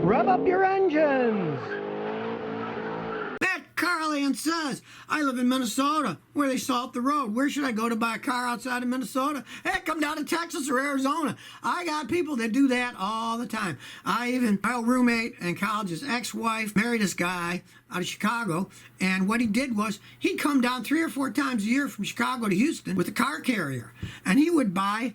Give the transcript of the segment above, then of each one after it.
Rev up your engines! That Carland says, I live in Minnesota, where they salt the road. Where should I go to buy a car outside of Minnesota? Hey, come down to Texas or Arizona. I got people that do that all the time. My old roommate in college, his ex-wife, married this guy out of Chicago, and what he did was he'd come down 3 or 4 times a year from Chicago to Houston with a car carrier, and he would buy,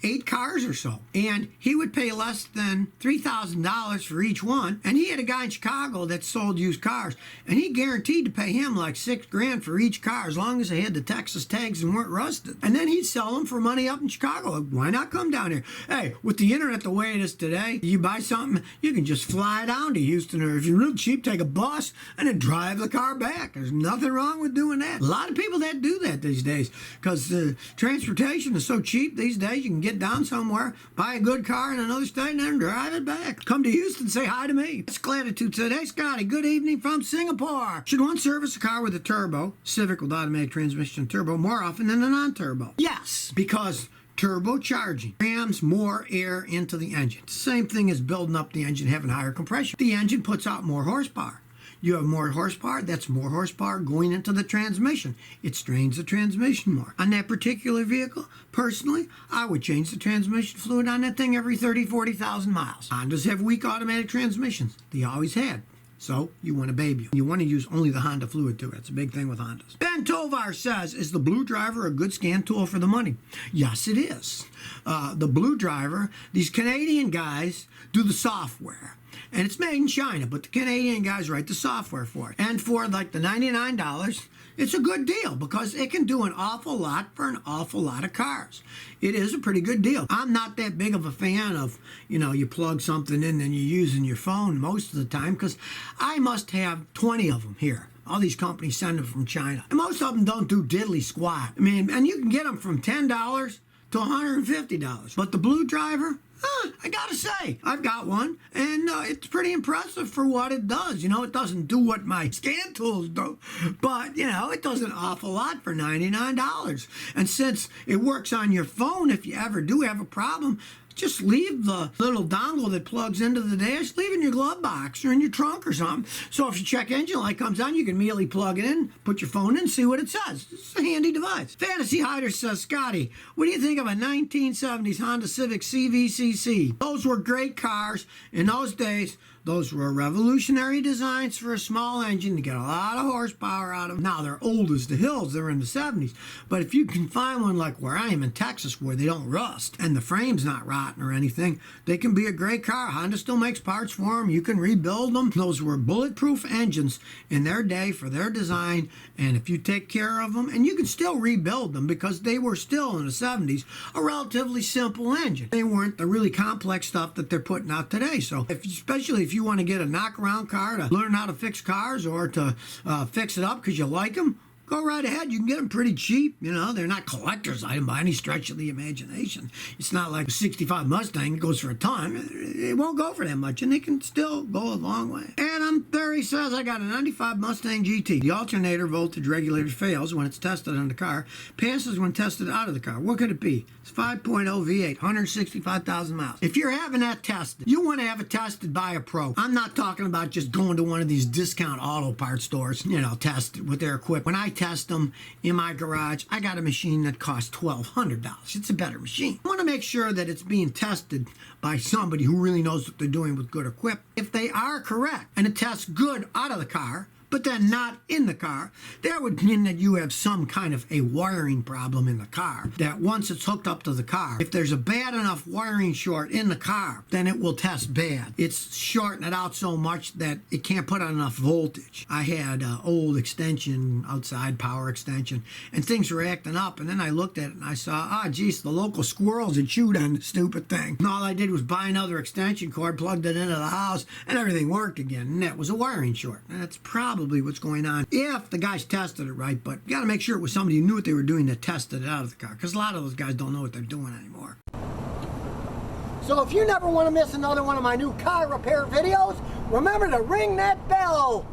8 cars or so. And he would pay less than $3,000 for each one. And he had a guy in Chicago that sold used cars. And he guaranteed to pay him like $6,000 for each car as long as they had the Texas tags and weren't rusted. And then he'd sell them for money up in Chicago. Why not come down here? Hey, with the internet the way it is today, you buy something, you can just fly down to Houston, or if you're real cheap, take a bus and then drive the car back. There's nothing wrong with doing that. A lot of people that do that these days because transportation is so cheap these days. You can get down somewhere, buy a good car in another state, and then drive it back. Come to Houston, say hi to me. It's Gratitude today. Scotty, good evening from Singapore. Should one service a car with a turbo, Civic with automatic transmission turbo, more often than a non-turbo? Yes, because turbocharging rams more air into the engine. Same thing as building up the engine, having higher compression. The engine puts out more horsepower. You have more horsepower, that's more horsepower going into the transmission. It strains the transmission more. On that particular vehicle, personally, I would change the transmission fluid on that thing every 30, 40,000 miles. Hondas have weak automatic transmissions. They always had. So you want to baby them. You want to use only the Honda fluid too. That's a big thing with Hondas. Ben Tovar says, is the Blue Driver a good scan tool for the money? Yes, it is. The Blue Driver, these Canadian guys do the software. And it's made in China, but the Canadian guys write the software for it. And for like the $99, it's a good deal because it can do an awful lot for an awful lot of cars. It is a pretty good deal. I'm not that big of a fan of, you plug something in and you're using your phone most of the time because I must have 20 of them here. All these companies send them from China. And most of them don't do diddly squat. And you can get them from $10 to $150. But the Blue Driver, I gotta say, I've got one, and it's pretty impressive for what it does. It doesn't do what my scan tools do, but, it does an awful lot for $99. And since it works on your phone, if you ever do have a problem, just leave the little dongle that plugs into the dash, leave it in your glove box or in your trunk or something. So if your check engine light comes on, you can immediately plug it in, put your phone in, see what it says. It's a handy device. Fantasy Hider says, Scotty, what do you think of a 1970s Honda Civic CVCC? Those were great cars. In those days, those were revolutionary designs for a small engine to get a lot of horsepower out of them. Now, they're old as the hills. They're in the 70s. But if you can find one like where I am in Texas where they don't rust and the frame's not rotten or anything, they can be a great car. Honda still makes parts for them. You can rebuild them. Those were bulletproof engines in their day for their design. And if you take care of them, and you can still rebuild them because they were still in the 70s, a relatively simple engine. They weren't the really complex stuff that they're putting out today. So especially if you want to get a knock-around car to learn how to fix cars or to fix it up because you like them, go right ahead. You can get them pretty cheap. They're not collector's item by any stretch of the imagination. It's not like a 65 Mustang that goes for a ton. It won't go for that much, and they can still go a long way. Adam Thury says, I got a 95 Mustang GT. The alternator voltage regulator fails when it's tested on the car, passes when tested out of the car. What could it be? It's 5.0 V8, 165,000 miles. If you're having that tested, you want to have it tested by a pro. I'm not talking about just going to one of these discount auto parts stores, test it with their equipment. When I test them in my garage, I got a machine that costs $1,200. It's a better machine. I want to make sure that it's being tested by somebody who really knows what they're doing with good equipment. If they are correct and it tests good out of the car, but then not in the car, that would mean that you have some kind of a wiring problem in the car, that once it's hooked up to the car, if there's a bad enough wiring short in the car, then it will test bad. It's shorting it out so much that it can't put on enough voltage. I had an old extension, outside power extension, and things were acting up, and then I looked at it and I saw, geez, the local squirrels had chewed on the stupid thing. And all I did was buy another extension cord, plugged it into the house, and everything worked again, and that was a wiring short. And that's probably what's going on if the guys tested it right, but you got to make sure it was somebody who knew what they were doing that tested it out of the car, because a lot of those guys don't know what they're doing anymore. So if you never want to miss another one of my new car repair videos, remember to ring that bell.